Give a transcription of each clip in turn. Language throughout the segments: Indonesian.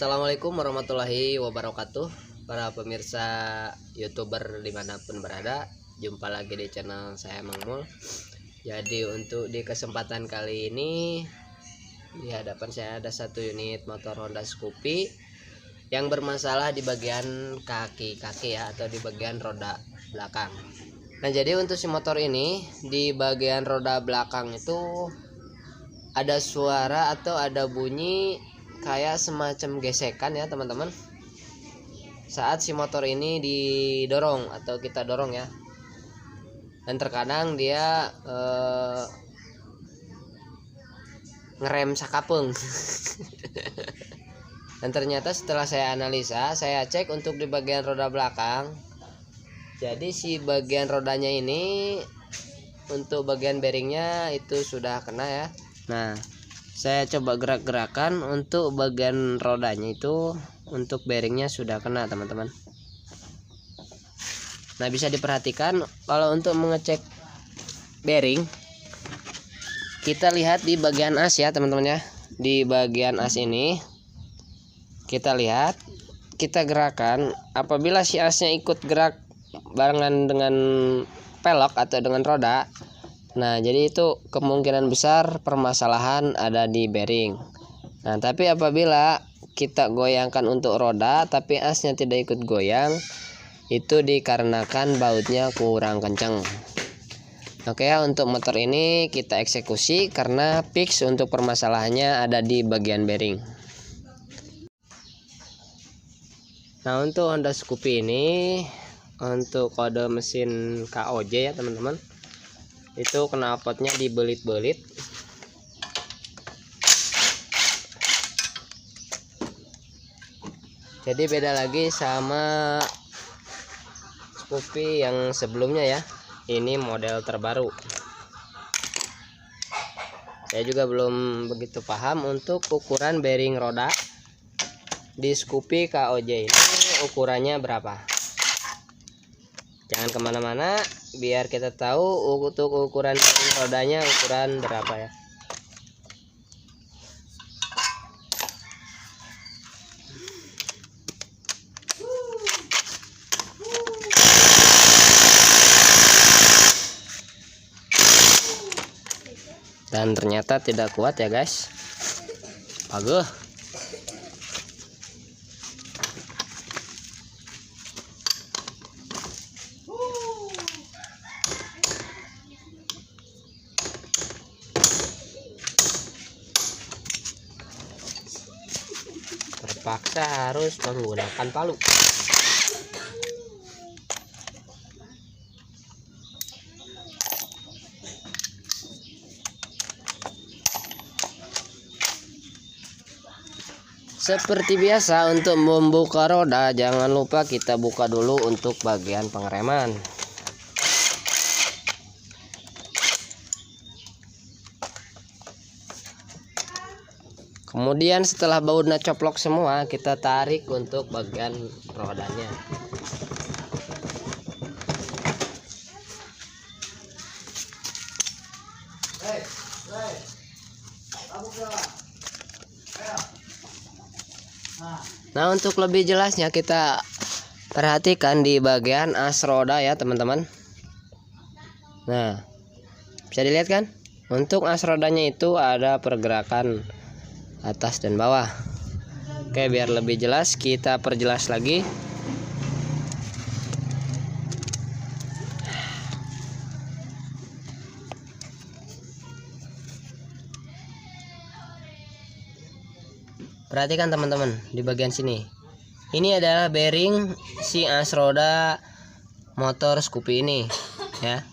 Assalamualaikum warahmatullahi wabarakatuh, para pemirsa YouTuber dimanapun berada. Jumpa lagi di channel saya Mang Mul. Jadi untuk di kesempatan kali ini di hadapan saya ada satu unit motor Honda Scoopy yang bermasalah di bagian kaki-kaki ya, atau di bagian roda belakang. Nah, jadi untuk si motor ini di bagian roda belakang itu ada suara atau ada bunyi kayak semacam gesekan ya teman-teman, saat si motor ini didorong atau kita dorong ya. Dan terkadang dia ngerem sakapeng. Dan ternyata setelah saya analisa, saya cek untuk di bagian roda belakang, jadi si bagian rodanya ini untuk bagian bearingnya itu sudah kena ya. Nah, saya coba gerak-gerakan untuk bagian rodanya itu, untuk bearingnya sudah kena teman-teman. Nah, bisa diperhatikan kalau untuk mengecek bearing, kita lihat di bagian as ya teman-teman ya. Di bagian as ini kita lihat, kita gerakan, apabila si asnya ikut gerak barengan dengan pelok atau dengan roda, nah jadi itu kemungkinan besar permasalahan ada di bearing. Nah, tapi apabila kita goyangkan untuk roda tapi asnya tidak ikut goyang, itu dikarenakan bautnya kurang kencang. Oke ya, untuk motor ini kita eksekusi karena fix untuk permasalahannya ada di bagian bearing. Nah, untuk Honda Scoopy ini untuk kode mesin KOJ ya teman-teman, itu knalpotnya dibelit-belit. Jadi beda lagi sama Scoopy yang sebelumnya ya. Ini model terbaru. Saya juga belum begitu paham untuk ukuran bearing roda di Scoopy KOJ ini ukurannya berapa. Jangan kemana-mana, biar kita tahu untuk ukuran bearing rodanya ukuran berapa ya. Dan ternyata tidak kuat ya guys. Bagus. Terpaksa harus menggunakan palu. Seperti biasa, untuk membuka roda jangan lupa kita buka dulu untuk bagian pengereman. Kemudian setelah bautnya coplok semua, kita tarik untuk bagian rodanya. Nah, untuk lebih jelasnya kita perhatikan di bagian as roda ya teman-teman. Nah, bisa dilihat kan? Untuk as rodanya itu ada pergerakan atas dan bawah. Oke, biar lebih jelas kita perjelas lagi. Perhatikan teman-teman di bagian sini. Ini adalah bearing si as roda motor Scoopy ini ya.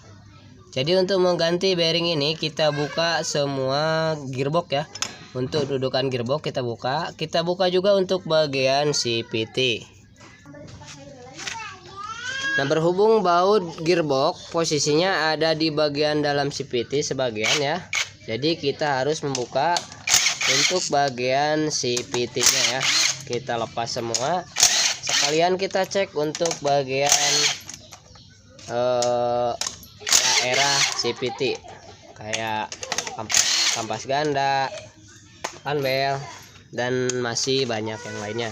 Jadi untuk mengganti bearing ini kita buka semua gearbox ya. Untuk dudukan gearbox kita buka. Kita buka juga untuk bagian CVT. Nah, berhubung baut gearbox posisinya ada di bagian dalam CVT sebagian ya. Jadi kita harus membuka untuk bagian CVT-nya ya. Kita lepas semua. Sekalian kita cek untuk bagian daerah CVT kayak kampas ganda, panbel, dan masih banyak yang lainnya.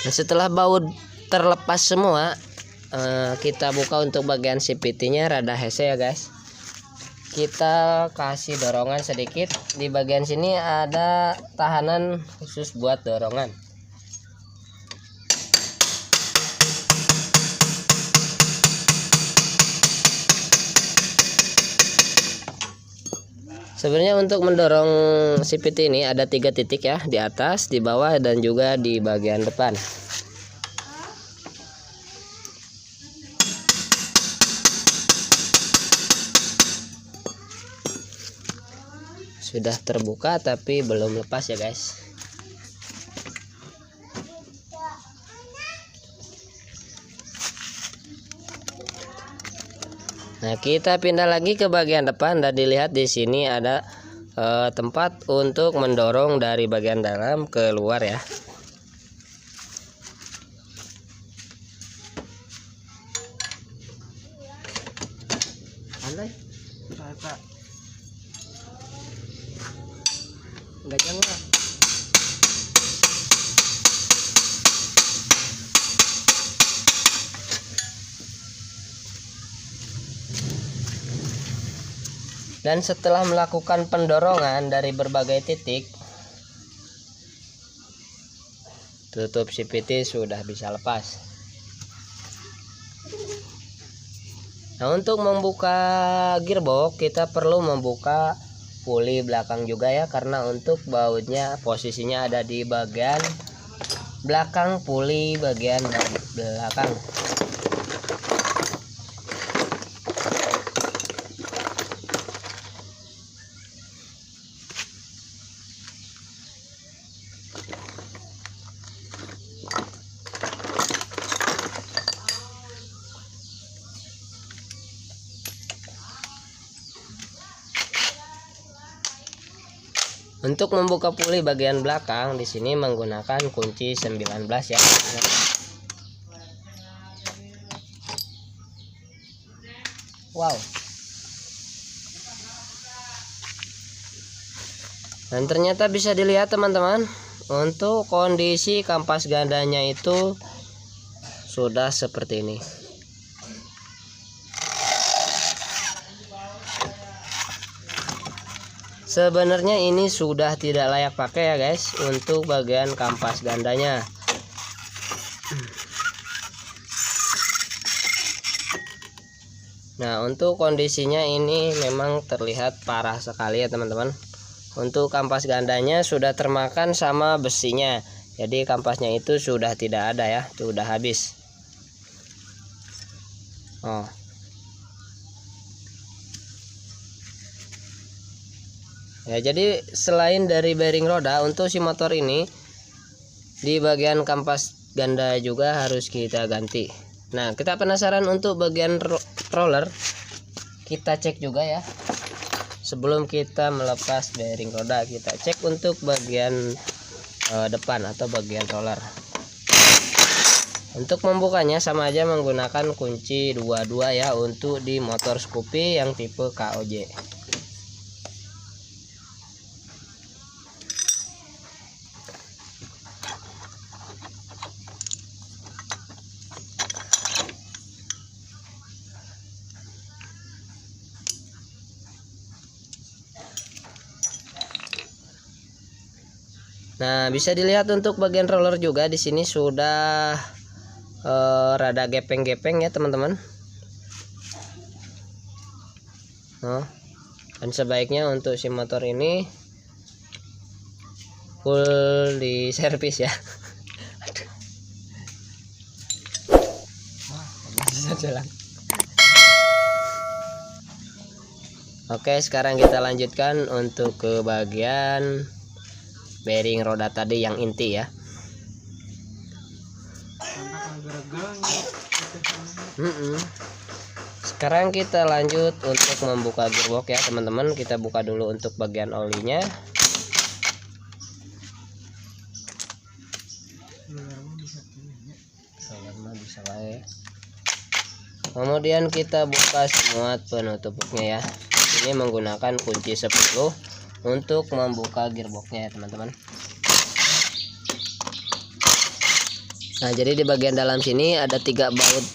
Nah, setelah baut terlepas semua, kita buka untuk bagian CVT nya rada hese ya guys. Kita kasih dorongan sedikit. Di bagian sini ada tahanan khusus buat dorongan. Sebenarnya untuk mendorong CVT ini ada 3 titik ya, di atas, di bawah, dan juga di bagian depan. Sudah terbuka tapi belum lepas ya guys. Nah, kita pindah lagi ke bagian depan dan dilihat di sini ada tempat untuk mendorong dari bagian dalam keluar ya. Enggak jangan. Dan setelah melakukan pendorongan dari berbagai titik, tutup CVT sudah bisa lepas. Nah, untuk membuka gearbox kita perlu membuka puli belakang juga ya, karena untuk bautnya posisinya ada di bagian belakang puli bagian belakang. Untuk membuka puli bagian belakang di sini menggunakan kunci 19 ya. Wow. Dan ternyata bisa dilihat teman-teman, untuk kondisi kampas gandanya itu sudah seperti ini. Sebenarnya ini sudah tidak layak pakai ya guys, untuk bagian kampas gandanya. Nah, untuk kondisinya ini memang terlihat parah sekali ya teman-teman. Untuk kampas gandanya sudah termakan sama besinya, jadi kampasnya itu sudah tidak ada ya, sudah habis. Oh. Ya, jadi selain dari bearing roda, untuk si motor ini di bagian kampas ganda juga harus kita ganti. Nah, kita penasaran untuk bagian roller, kita cek juga ya. Sebelum kita melepas bearing roda, kita cek untuk bagian depan atau bagian roller. Untuk membukanya sama aja menggunakan kunci 22 ya, untuk di motor Scoopy yang tipe KOJ. Nah, bisa dilihat untuk bagian roller juga di sini sudah rada gepeng-gepeng ya teman-teman. Oh, dan sebaiknya untuk si motor ini full di servis ya. Bisa jalan. Oke, sekarang kita lanjutkan untuk ke bagian bearing roda tadi yang inti ya. Sekarang kita lanjut untuk membuka gearbox ya teman-teman. Kita buka dulu untuk bagian olinya. Kemudian kita buka semua penutupnya ya. Ini menggunakan kunci 10 untuk membuka gearboxnya ya teman-teman. Nah, jadi di bagian dalam sini ada 3 baut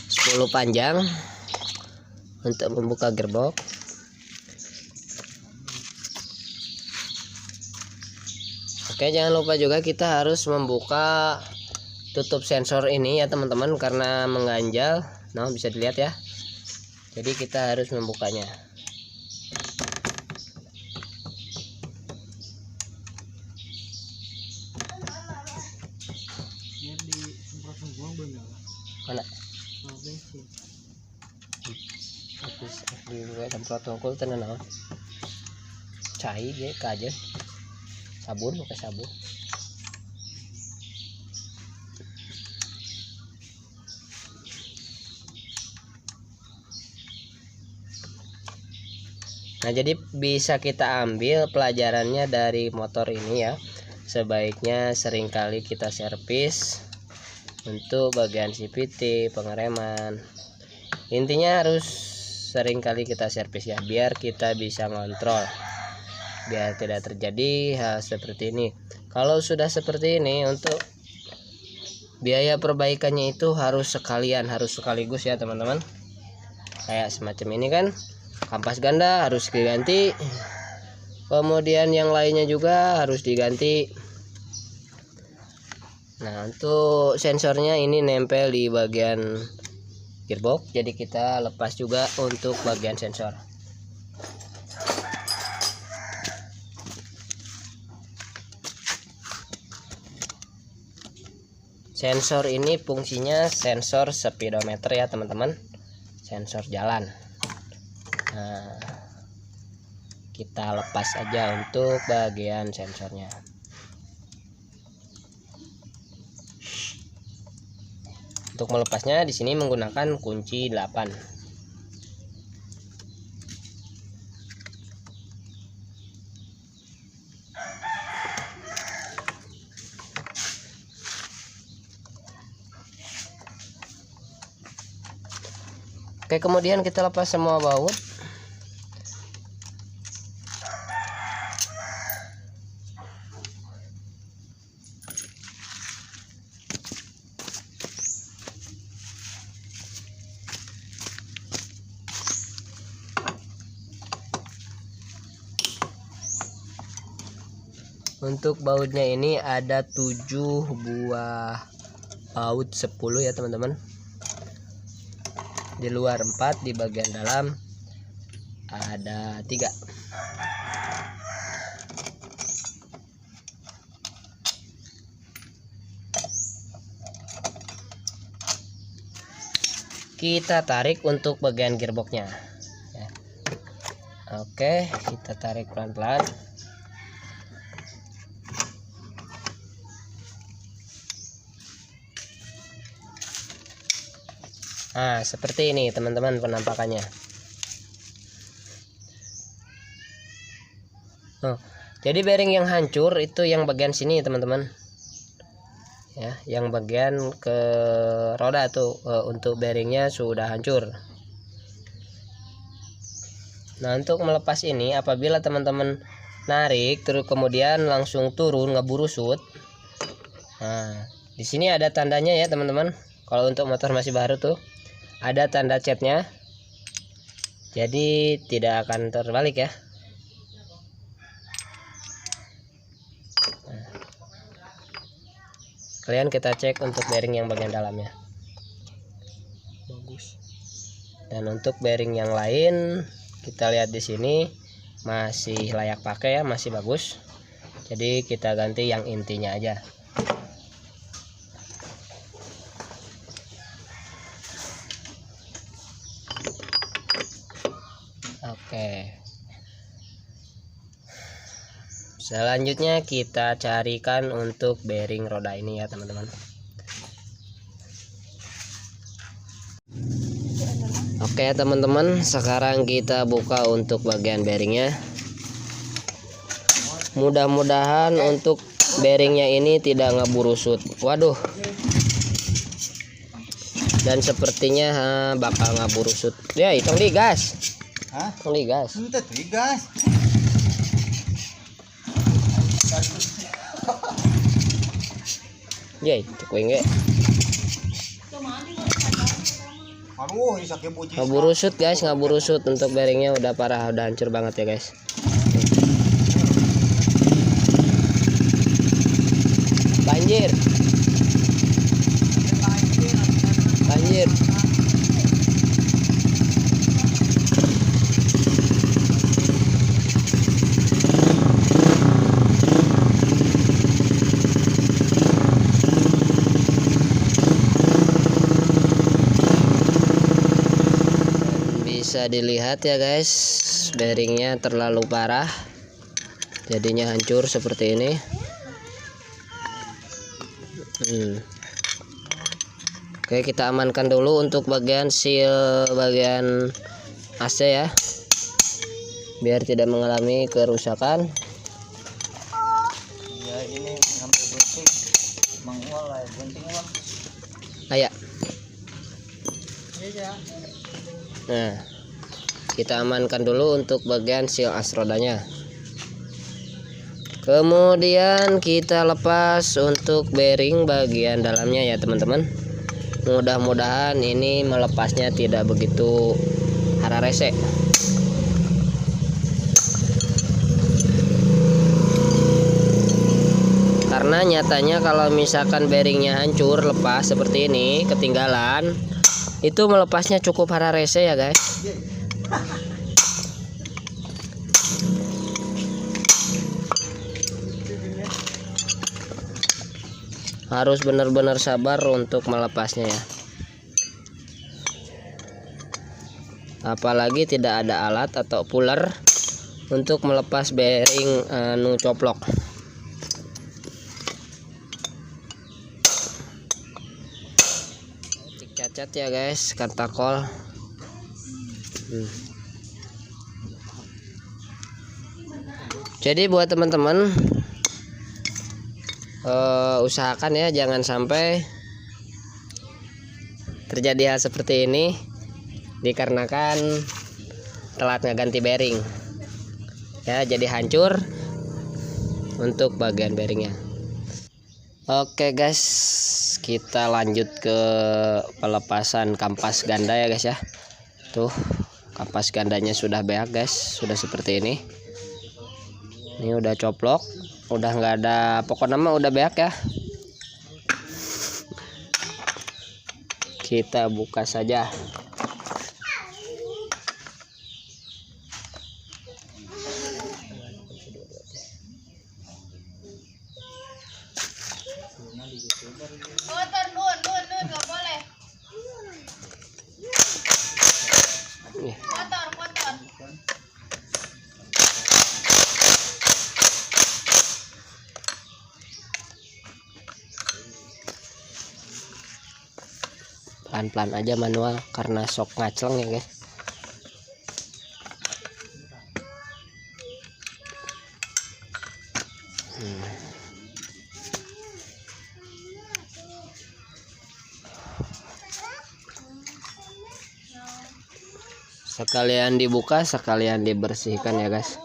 10 panjang untuk membuka gearbox. Oke, jangan lupa juga kita harus membuka tutup sensor ini ya teman-teman, karena mengganjal. Nah, bisa dilihat ya. Jadi kita harus membukanya. Mana? Semprot tungkul tenan naon? Cai ge kajen. Sabun pakai sabun. Nah, jadi bisa kita ambil pelajarannya dari motor ini ya. Sebaiknya seringkali kita servis untuk bagian CVT, pengereman. Intinya harus seringkali kita servis ya, biar kita bisa ngontrol, biar tidak terjadi hal seperti ini. Kalau sudah seperti ini, untuk biaya perbaikannya itu harus sekaligus ya teman-teman. Kayak semacam ini kan, kampas ganda harus diganti, kemudian yang lainnya juga harus diganti. Nah, untuk sensornya ini nempel di bagian gearbox, jadi kita lepas juga untuk bagian sensor. Sensor ini fungsinya sensor speedometer ya teman-teman, sensor jalan. Nah, kita lepas aja untuk bagian sensornya. Untuk melepasnya di sini menggunakan kunci 8. Oke, kemudian kita lepas semua baut. Untuk bautnya ini ada 7 buah baut 10 ya teman-teman. Di luar 4, di bagian dalam ada 3. kita tarik untuk bagian gearboxnya ya. Oke, kita tarik pelan-pelan. Nah, seperti ini teman-teman penampakannya. Jadi bearing yang hancur itu yang bagian sini teman-teman ya, yang bagian ke roda tuh untuk bearingnya sudah hancur. Nah, untuk melepas ini apabila teman-teman narik terus kemudian langsung turun ngeburu shoot. Nah, di sini ada tandanya ya teman-teman. Kalau untuk motor masih baru tuh ada tanda catnya, jadi tidak akan terbalik ya. Nah, kalian kita cek untuk bearing yang bagian dalamnya bagus, dan untuk bearing yang lain kita lihat di sini masih layak pakai ya, masih bagus. Jadi kita ganti yang intinya aja. Oke, selanjutnya kita carikan untuk bearing roda ini ya teman-teman. Oke teman-teman, sekarang kita buka untuk bagian bearingnya. Mudah-mudahan untuk bearingnya ini tidak ngeburu shoot. Waduh, dan sepertinya bakal ngeburu shoot ya. Hitung di gas. Hitung di gas. Ya, cek wenge. Ngeburu shoot guys, ngeburu shoot. Untuk bearingnya udah parah, udah hancur banget ya guys. Banjir. Banjir. Bisa dilihat ya guys, bearingnya terlalu parah, jadinya hancur seperti ini. Oke, kita amankan dulu untuk bagian seal bagian AC ya, biar tidak mengalami kerusakan. Ya, ini ngambil gunting, mengolah gunting uang. Ayak. Nah, kita amankan dulu untuk bagian seal as rodanya. Kemudian kita lepas untuk bearing bagian dalamnya ya teman-teman. Mudah-mudahan ini melepasnya tidak begitu hara rese. Karena nyatanya kalau misalkan bearingnya hancur, lepas seperti ini, ketinggalan, itu melepasnya cukup hara rese ya guys. Harus benar-benar sabar untuk melepasnya ya. Apalagi tidak ada alat atau puller untuk melepas bearing coplok. Cacat ya guys, kartakol. Jadi buat teman-teman, usahakan ya jangan sampai terjadi hal seperti ini dikarenakan telat ngeganti bearing ya, jadi hancur untuk bagian bearingnya. Oke guys, kita lanjut ke pelepasan kampas ganda ya guys ya. Tuh, kampas gandanya sudah beak guys, sudah seperti ini. Ini udah coplok, udah nggak ada pokok nama, udah beak ya. Kita buka saja. Nun, nggak boleh. Nih. Pelan-pelan aja manual karena sok ngacleng ya guys. Sekalian dibuka, sekalian dibersihkan ya guys.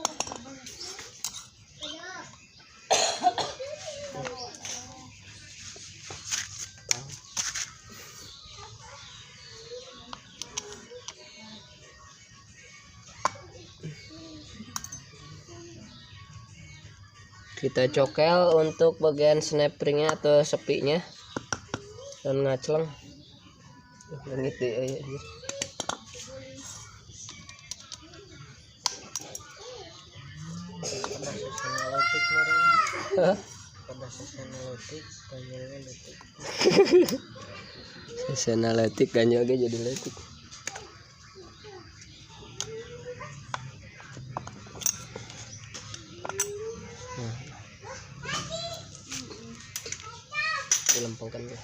Kita cokel untuk bagian snap ringnya atau sepinya dan ngacleng. Gitu ya. Sesana letik ganyo ge jadi letik. Dilempengkan ya.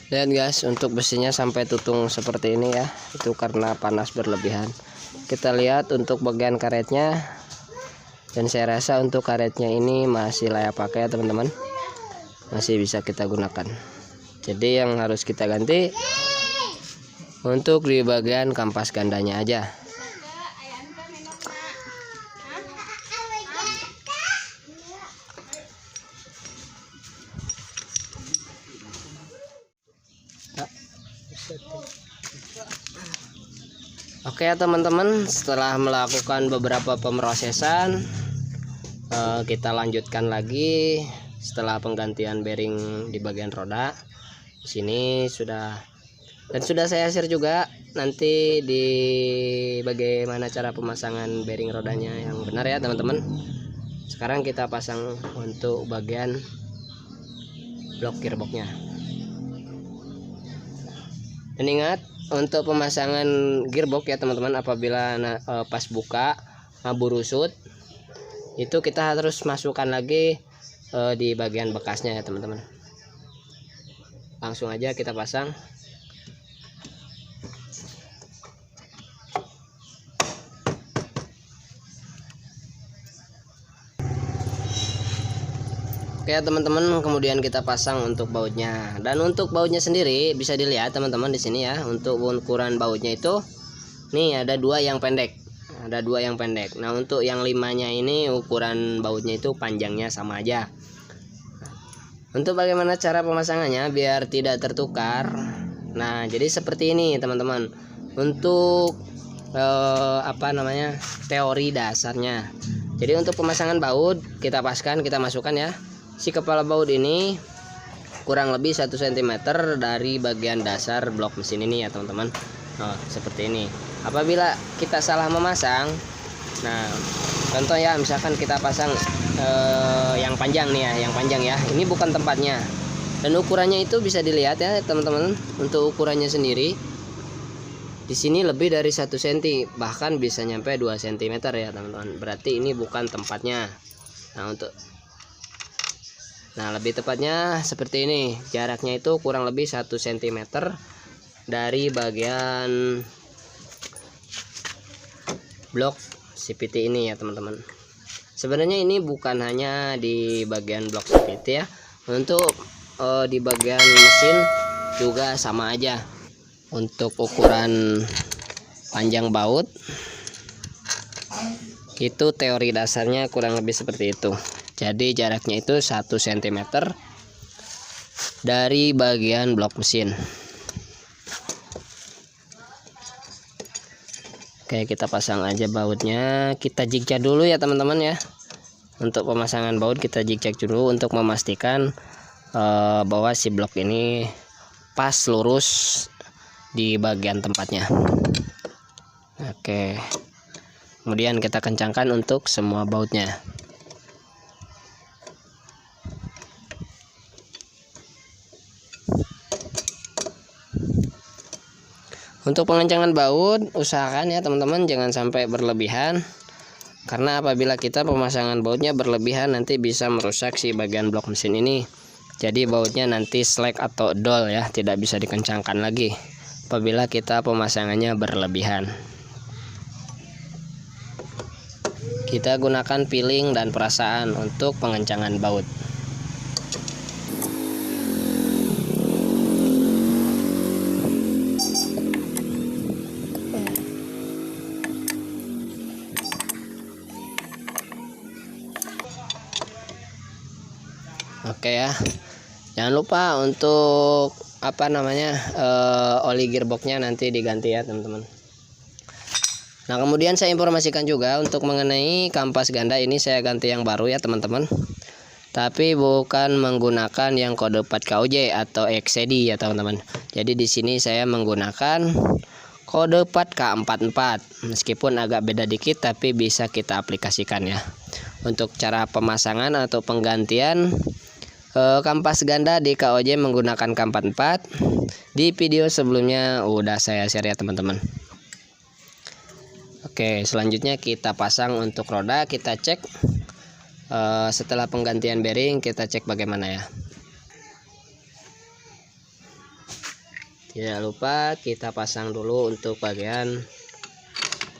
Lihat guys, untuk besinya sampai tutung seperti ini ya, itu karena panas berlebihan. Kita lihat untuk bagian karetnya, dan saya rasa untuk karetnya ini masih layak pakai ya teman-teman, masih bisa kita gunakan. Jadi yang harus kita ganti untuk di bagian kampas gandanya aja. Oke ya teman-teman, setelah melakukan beberapa pemrosesan, kita lanjutkan lagi setelah penggantian bearing di bagian roda. Di sini sudah saya share juga nanti di bagaimana cara pemasangan bearing rodanya yang benar ya teman-teman. Sekarang kita pasang untuk bagian blok gearboxnya. Dan ingat, untuk pemasangan gearbox ya teman-teman, apabila pas buka burusut, itu kita harus masukkan lagi di bagian bekasnya ya teman-teman. Langsung aja kita pasang. Oke ya teman-teman, kemudian kita pasang untuk bautnya. Dan untuk bautnya sendiri bisa dilihat teman-teman di sini ya. Untuk ukuran bautnya itu nih ada dua yang pendek. Nah, untuk yang 5-nya ini ukuran bautnya itu panjangnya sama aja. Untuk bagaimana cara pemasangannya biar tidak tertukar. Nah, jadi seperti ini teman-teman. Untuk teori dasarnya. Jadi untuk pemasangan baut kita masukkan ya. Si kepala baut ini kurang lebih 1 cm dari bagian dasar blok mesin ini ya teman-teman. Seperti ini. Apabila kita salah memasang, nah contoh ya, misalkan kita pasang yang panjang nih ya, ini bukan tempatnya. Dan ukurannya itu bisa dilihat ya teman-teman. Untuk ukurannya sendiri di sini lebih dari 1 cm, bahkan bisa nyampe 2 cm ya teman-teman. Berarti ini bukan tempatnya. Nah, lebih tepatnya seperti ini. Jaraknya itu kurang lebih 1 cm dari bagian blok CVT ini ya teman-teman. Sebenarnya ini bukan hanya di bagian blok CVT ya. Untuk di bagian mesin juga sama aja. Untuk ukuran panjang baut itu teori dasarnya kurang lebih seperti itu. Jadi jaraknya itu 1 cm dari bagian blok mesin. Oke, kita pasang aja bautnya. Kita zigzag dulu ya teman-teman ya. Untuk pemasangan baut kita zigzag dulu untuk memastikan bahwa si blok ini pas lurus di bagian tempatnya. Oke, kemudian kita kencangkan untuk semua bautnya. Untuk pengencangan baut, usahakan ya teman-teman jangan sampai berlebihan, karena apabila kita pemasangan bautnya berlebihan nanti bisa merusak si bagian blok mesin ini. Jadi bautnya nanti slack atau dol ya, tidak bisa dikencangkan lagi apabila kita pemasangannya berlebihan. Kita gunakan feeling dan perasaan untuk pengencangan baut. Oke ya, jangan lupa untuk oli gearboxnya nanti diganti ya teman-teman. Nah, kemudian saya informasikan juga untuk mengenai kampas ganda ini saya ganti yang baru ya teman-teman, tapi bukan menggunakan yang kode 4 KOJ atau XCD ya teman-teman. Jadi di sini saya menggunakan kode 4 K44, meskipun agak beda dikit tapi bisa kita aplikasikan ya. Untuk cara pemasangan atau penggantian kampas ganda di KOJ menggunakan K44 di video sebelumnya udah saya share ya teman-teman. Oke, selanjutnya kita pasang untuk roda. Kita cek setelah penggantian bearing, kita cek bagaimana ya. Tidak lupa kita pasang dulu untuk bagian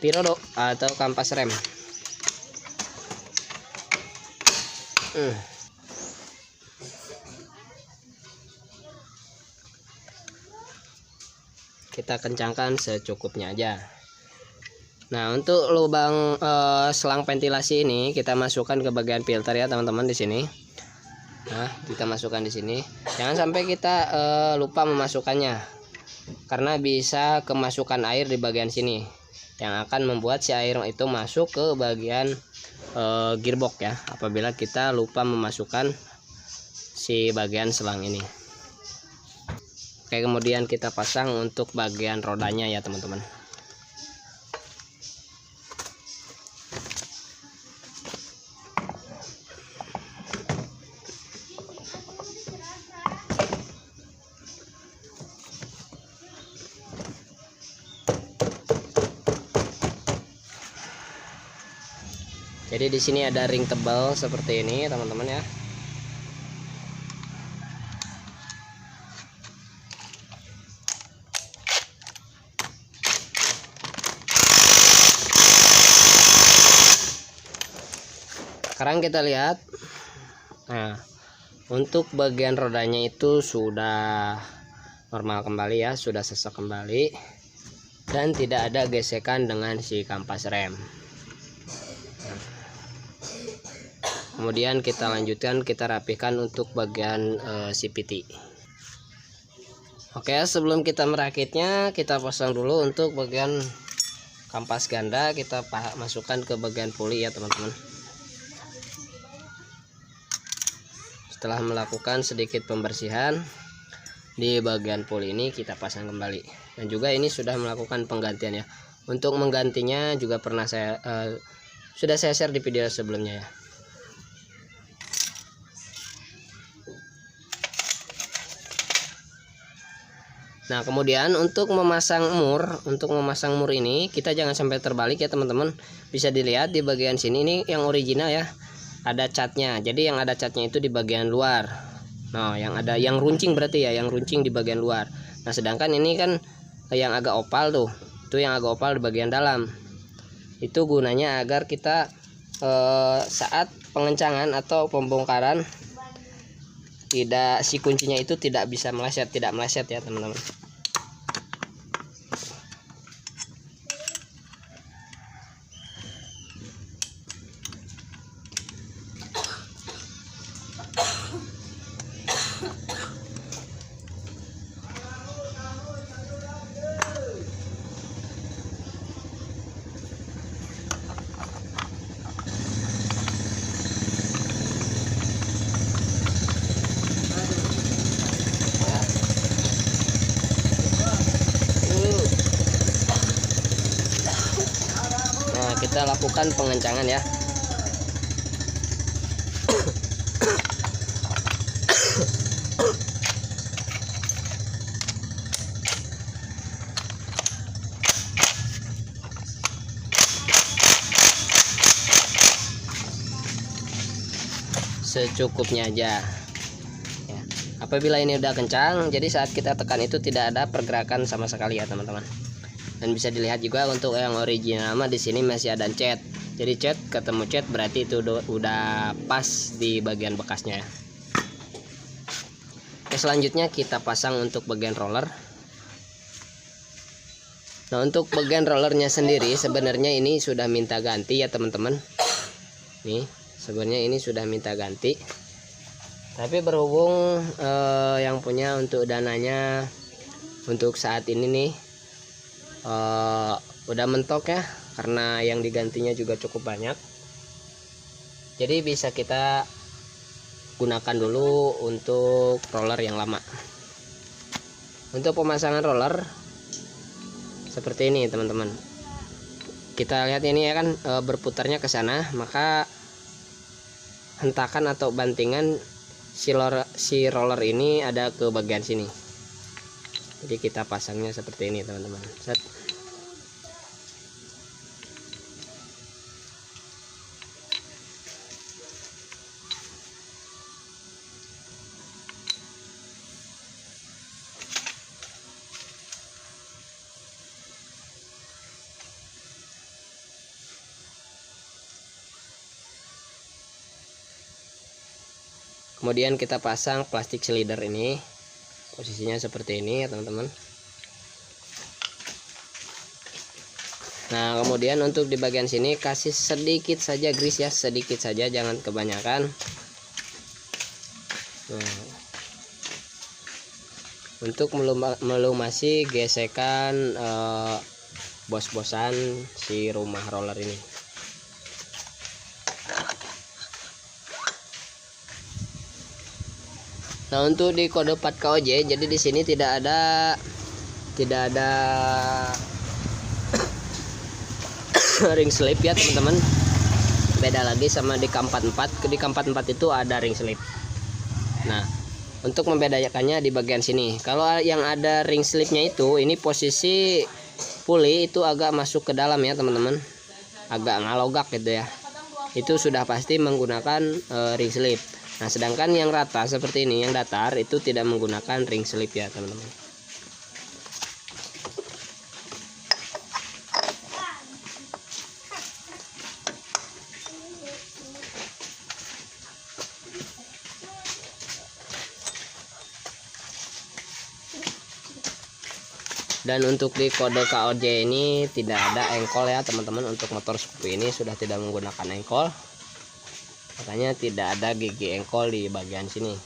pirodo atau kampas rem. Kita kencangkan secukupnya aja. Nah, untuk lubang selang ventilasi ini kita masukkan ke bagian filter ya teman-teman di sini. Nah, kita masukkan di sini. Jangan sampai kita lupa memasukkannya, karena bisa kemasukan air di bagian sini yang akan membuat si air itu masuk ke bagian gearbox ya, apabila kita lupa memasukkan si bagian selang ini. Oke, kemudian kita pasang untuk bagian rodanya ya teman-teman. Jadi di sini ada ring tebal seperti ini teman-teman ya. Sekarang kita lihat. Nah, untuk bagian rodanya itu sudah normal kembali ya, sudah sesek kembali dan tidak ada gesekan dengan si kampas rem. Kemudian kita lanjutkan, kita rapikan untuk bagian CVT. Oke, sebelum kita merakitnya, kita pasang dulu untuk bagian kampas ganda. Kita masukkan ke bagian puli ya teman-teman. Setelah melakukan sedikit pembersihan di bagian puli ini, kita pasang kembali. Dan juga ini sudah melakukan penggantian ya. Untuk menggantinya juga pernah sudah saya share di video sebelumnya ya. Nah, kemudian untuk memasang mur ini kita jangan sampai terbalik ya teman-teman. Bisa dilihat di bagian sini, ini yang original ya, ada catnya. Jadi yang ada catnya itu di bagian luar. Nah, yang runcing berarti ya, yang runcing di bagian luar. Nah, sedangkan ini kan yang agak opal tuh, itu yang agak opal di bagian dalam. Itu gunanya agar kita saat pengencangan atau pembongkaran si kuncinya itu tidak bisa meleset, ya teman-teman. kita lakukan pengencangan ya. Secukupnya aja ya. Apabila ini udah kencang, jadi saat kita tekan itu tidak ada pergerakan sama sekali ya teman-teman. Dan bisa dilihat juga untuk yang original mah di sini masih ada cat. Jadi cat ketemu cat berarti itu udah pas di bagian bekasnya ya. Oke, selanjutnya kita pasang untuk bagian roller. Nah, untuk bagian rollernya sendiri sebenarnya ini sudah minta ganti ya teman-teman. Nih, sebenarnya ini sudah minta ganti. Tapi berhubung yang punya untuk dananya untuk saat ini nih udah mentok ya, karena yang digantinya juga cukup banyak. Jadi bisa kita gunakan dulu untuk roller yang lama. Untuk pemasangan roller seperti ini teman-teman. Kita lihat ini ya kan berputarnya ke sana, maka hentakan atau bantingan si roller ini ada ke bagian sini. Jadi kita pasangnya seperti ini teman-teman. Set. Kemudian kita pasang plastik slider ini, posisinya seperti ini ya teman-teman. Nah, kemudian untuk di bagian sini kasih sedikit saja grease ya, sedikit saja, jangan kebanyakan. Nah, untuk melumasi gesekan bos-bosan si rumah roller ini. Nah, untuk di kode 4 KOJ, jadi di sini tidak ada ring slip ya teman-teman. Beda lagi sama di K44. Di K44 itu ada ring slip. Nah, untuk membedakannya di bagian sini. Kalau yang ada ring slipnya itu, ini posisi puli itu agak masuk ke dalam ya teman-teman, agak ngalogak gitu ya. Itu sudah pasti menggunakan ring slip. Nah, sedangkan yang rata seperti ini, yang datar itu tidak menggunakan ring slip ya teman-teman. Dan untuk di kode KOJ ini tidak ada engkol ya teman-teman. Untuk motor Scoopy ini sudah tidak menggunakan engkol, makanya tidak ada gigi engkol di bagian sini.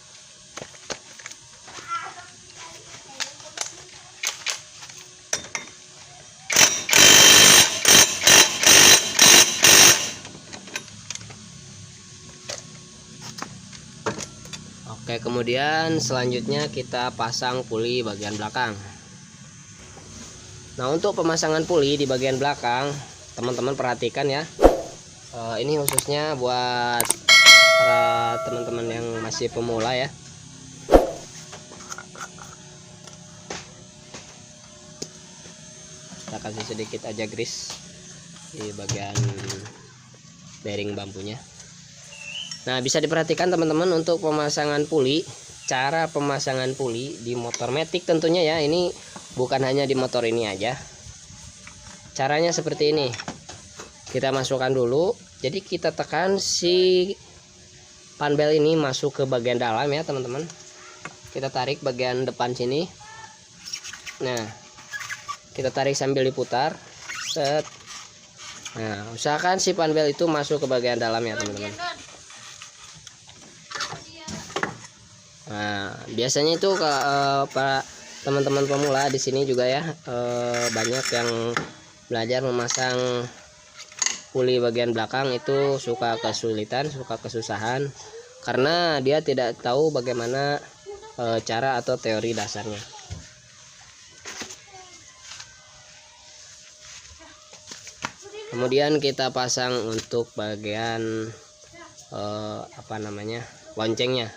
Oke, kemudian selanjutnya kita pasang puli bagian belakang. Nah, untuk pemasangan puli di bagian belakang, teman-teman perhatikan ya. Ini khususnya buat para teman-teman yang masih pemula ya. Kita kasih sedikit aja grease di bagian bearing bambunya. Nah, bisa diperhatikan teman-teman untuk pemasangan puli, cara pemasangan puli di motor matic tentunya ya. Ini bukan hanya di motor ini aja. Caranya seperti ini. Kita masukkan dulu. Jadi kita tekan si panbel ini masuk ke bagian dalam ya teman-teman. Kita tarik bagian depan sini. Nah, kita tarik sambil diputar. Set. Nah, usahakan si panbel itu masuk ke bagian dalam ya teman-teman. Nah, biasanya itu para teman-teman pemula di sini juga ya, banyak yang belajar memasang puli bagian belakang itu suka kesulitan, suka kesusahan karena dia tidak tahu bagaimana cara atau teori dasarnya. Kemudian kita pasang untuk bagian loncengnya.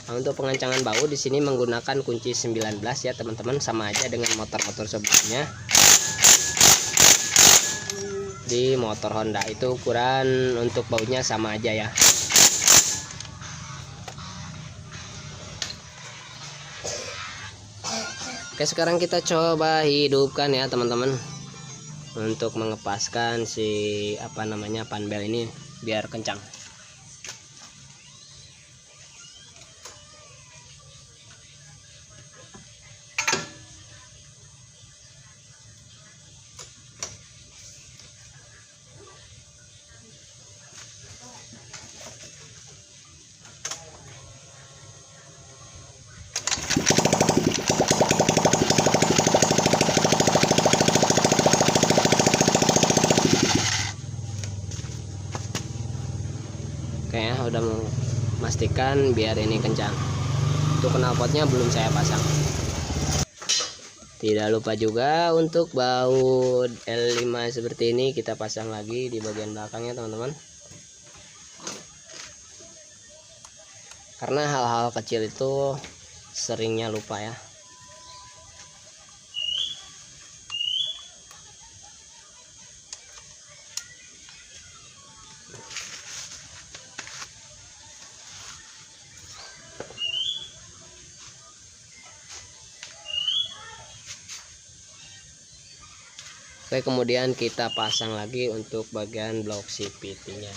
Nah, untuk pengencangan baut di sini menggunakan kunci 19 ya teman-teman, sama aja dengan motor-motor sebelumnya. Di motor Honda itu ukuran untuk bautnya sama aja ya. Oke, sekarang kita coba hidupkan ya teman-teman, untuk mengepaskan si panbel ini biar kencang. Oke ya, udah memastikan biar ini kencang. Untuk knalpotnya belum saya pasang. Tidak lupa juga untuk baut L5 seperti ini kita pasang lagi di bagian belakangnya teman-teman. Karena hal-hal kecil itu seringnya lupa ya. Oke, kemudian kita pasang lagi untuk bagian blok CVT-nya.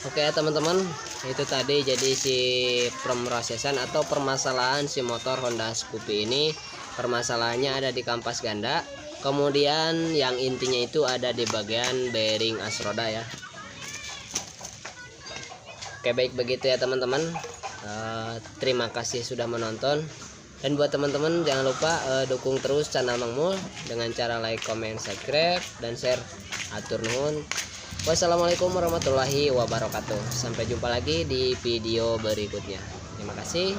Oke ya teman-teman, itu tadi jadi si pemrosesan atau permasalahan si motor Honda Scoopy ini. Permasalahannya ada di kampas ganda, kemudian yang intinya itu ada di bagian bearing as roda ya. Oke, baik begitu ya teman-teman. Terima kasih sudah menonton, dan buat teman-teman jangan lupa dukung terus channel Mang Mul dengan cara like, comment, subscribe, dan share. Atur nuhun. Wassalamualaikum warahmatullahi wabarakatuh. Sampai jumpa lagi di video berikutnya. Terima kasih.